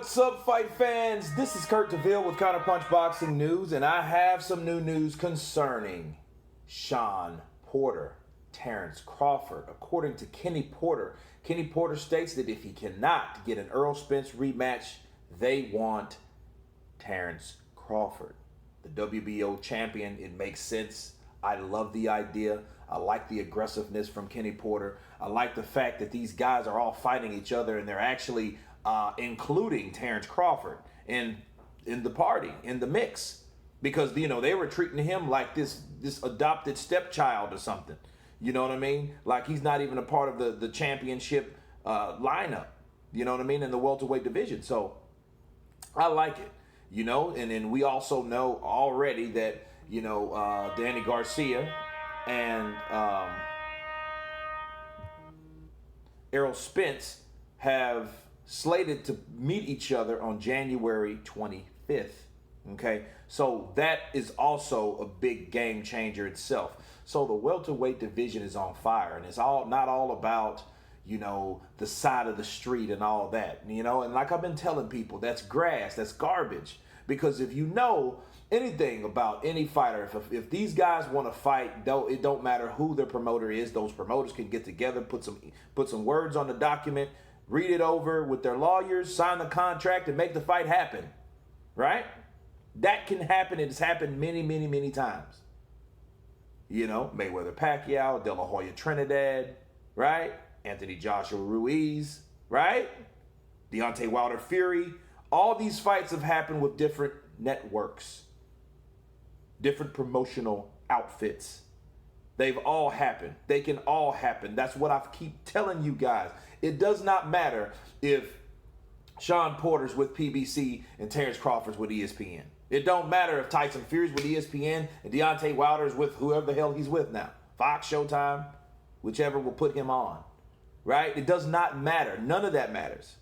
What's up, fight fans? This is Kurt DeVille with Counterpunch Boxing News, and I have some new news concerning Shawn Porter, Terrence Crawford. According to Kenny Porter states that if he cannot get an Errol Spence rematch, they want Terence Crawford, the WBO champion. It makes sense. I love the idea. I like the aggressiveness from Kenny Porter. I like the fact that these guys are all fighting each other, and they're actually including Terence Crawford in the party, in the mix, because they were treating him like this adopted stepchild or something. You know what I mean? Like he's not even a part of the championship lineup. You know what I mean? In the welterweight division. So I like it. And then we also know already that Danny Garcia and Errol Spence have slated to meet each other on January 25th. Okay, so that is also a big game changer itself. So the welterweight division is on fire, and it's not all about the side of the street and all that. And like I've been telling people, that's grass, that's garbage. Because if you know anything about any fighter, if these guys want to fight, it don't matter who their promoter is. Those promoters can get together, put some words on the document, read it over with their lawyers, sign the contract, and make the fight happen, right? That can happen. It has happened many, many, many times. Mayweather Pacquiao, De La Hoya Trinidad, right? Anthony Joshua Ruiz, right? Deontay Wilder Fury. All these fights have happened with different networks, different promotional outfits. They've all happened. They can all happen. That's what I keep telling you guys. It does not matter if Shawn Porter's with PBC and Terrence Crawford's with ESPN. It don't matter if Tyson Fury's with ESPN and Deontay Wilder's with whoever the hell he's with now. Fox, Showtime, whichever will put him on, right? It does not matter. None of that matters.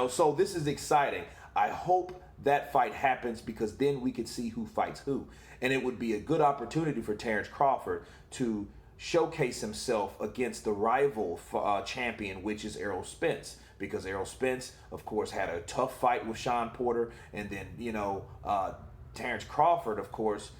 So this is exciting. I hope that fight happens because then we could see who fights who. And it would be a good opportunity for Terence Crawford to showcase himself against the rival champion, which is Errol Spence. Because Errol Spence, of course, had a tough fight with Shawn Porter. And then, Terence Crawford, of course,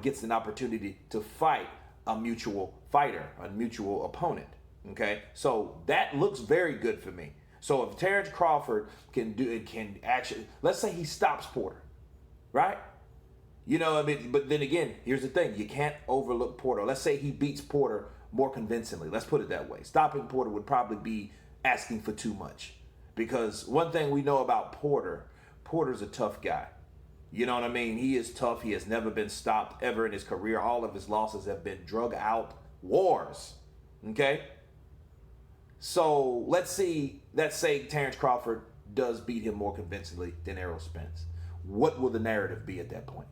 gets an opportunity to fight a mutual fighter, a mutual opponent. Okay? So that looks very good for me. So if Terence Crawford can actually, let's say he stops Porter, right? But then again, here's the thing. You can't overlook Porter. Let's say he beats Porter more convincingly. Let's put it that way. Stopping Porter would probably be asking for too much. Because one thing we know about Porter's a tough guy. You know what I mean? He is tough. He has never been stopped ever in his career. All of his losses have been drug out wars. Okay? So let's say Terence Crawford does beat him more convincingly than Errol Spence. What will the narrative be at that point?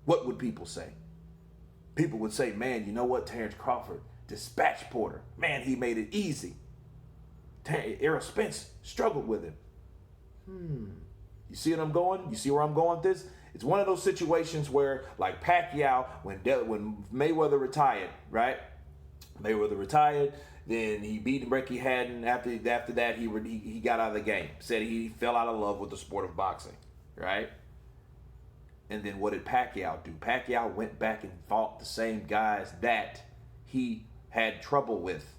What would people say? People would say, man, you know what? Terence Crawford dispatched Porter. Man, he made it easy. Errol Spence struggled with him. You see what I'm going? You see where I'm going with this? It's one of those situations where, like Pacquiao, when Mayweather retired, right? Mayweather retired. Then he beat Ricky Hatton. After that, he got out of the game. Said he fell out of love with the sport of boxing, right? And then what did Pacquiao do? Pacquiao went back and fought the same guys that he had trouble with.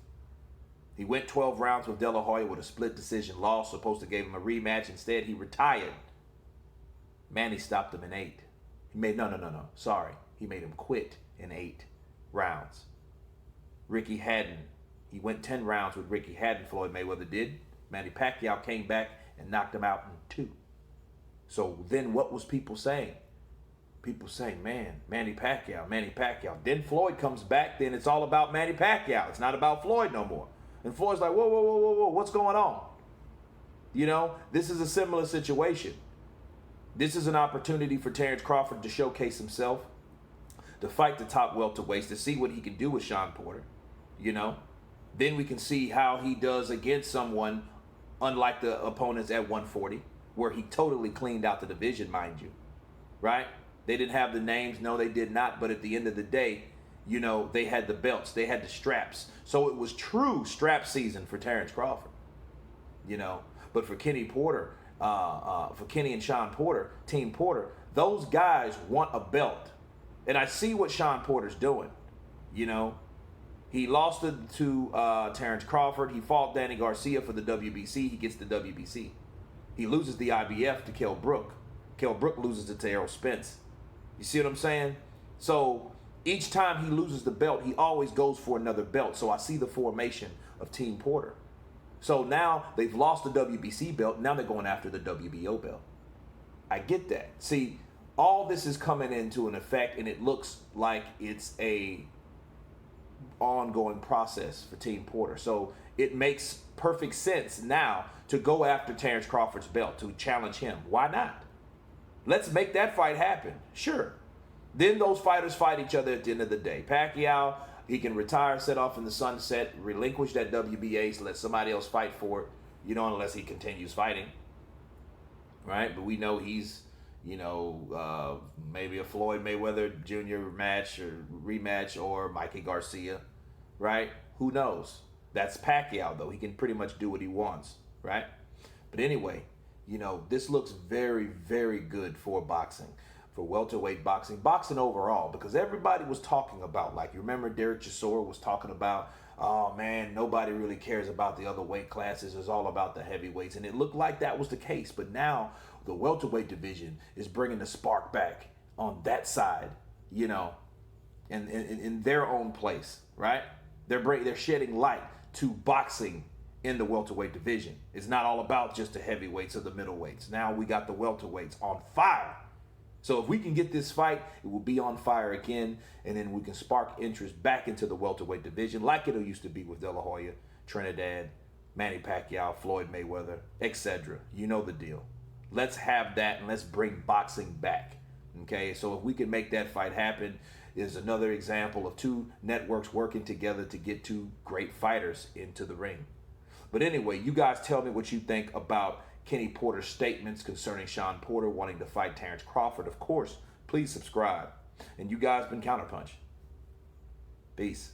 He went 12 rounds with De La Hoya with a split decision loss. Supposed to give him a rematch. Instead, he retired. Manny stopped him in 8. He made Sorry, he made him quit in 8 rounds. Ricky Hatton. He went 10 rounds with Ricky Hatton, Floyd Mayweather did. Manny Pacquiao came back and knocked him out in 2. So then what was people saying? People saying, man, Manny Pacquiao. Then Floyd comes back, then it's all about Manny Pacquiao. It's not about Floyd no more. And Floyd's like, whoa, what's going on? This is a similar situation. This is an opportunity for Terence Crawford to showcase himself, to fight the top welterweights, to see what he can do with Shawn Porter, Then we can see how he does against someone unlike the opponents at 140, where he totally cleaned out the division, mind you, right? They didn't have the names. No, they did not. But at the end of the day, they had the belts. They had the straps. So it was true strap season for Terence Crawford, But for Kenny Porter, for Kenny and Shawn Porter, Team Porter, those guys want a belt. And I see what Shawn Porter's doing. You know, he lost it to Terrence Crawford. He fought Danny Garcia for the WBC. He gets the WBC. He loses the IBF to Kell Brook. Kell Brook loses it to Errol Spence. You see what I'm saying? So each time he loses the belt, he always goes for another belt. So I see the formation of Team Porter. So now they've lost the WBC belt. Now they're going after the WBO belt. I get that. See, all this is coming into an effect, and it looks like it's a ongoing process for Team Porter. So it makes perfect sense now to go after Terrence Crawford's belt, to challenge him. Why not? Let's make that fight happen. Sure. Then those fighters fight each other at the end of the day. Pacquiao, he can retire, set off in the sunset, relinquish that WBA, so let somebody else fight for it, you know, unless he continues fighting. Right? But we know he's, you know, maybe a Floyd Mayweather Jr. rematch or Mikey Garcia, right? Who knows? That's Pacquiao, though. He can pretty much do what he wants, right? But anyway, you know, this looks very, very good for boxing, for welterweight boxing, boxing overall, because everybody was talking about, like, you remember Derek Chisora was talking about, oh man, nobody really cares about the other weight classes. It's all about the heavyweights. And it looked like that was the case. But now the welterweight division is bringing the spark back on that side, you know, in their own place, right? They're shedding light to boxing in the welterweight division. It's not all about just the heavyweights or the middleweights. Now we got the welterweights on fire. So if we can get this fight, it will be on fire again, and then we can spark interest back into the welterweight division like it used to be with De La Hoya, Trinidad, Manny Pacquiao, Floyd Mayweather, etc. You know the deal. Let's have that, and let's bring boxing back. Okay, so if we can make that fight happen, is another example of two networks working together to get two great fighters into the ring. But anyway, you guys tell me what you think about Kenny Porter's statements concerning Shawn Porter wanting to fight Terrence Crawford. Of course, please subscribe. And you guys been Counterpunch. Peace.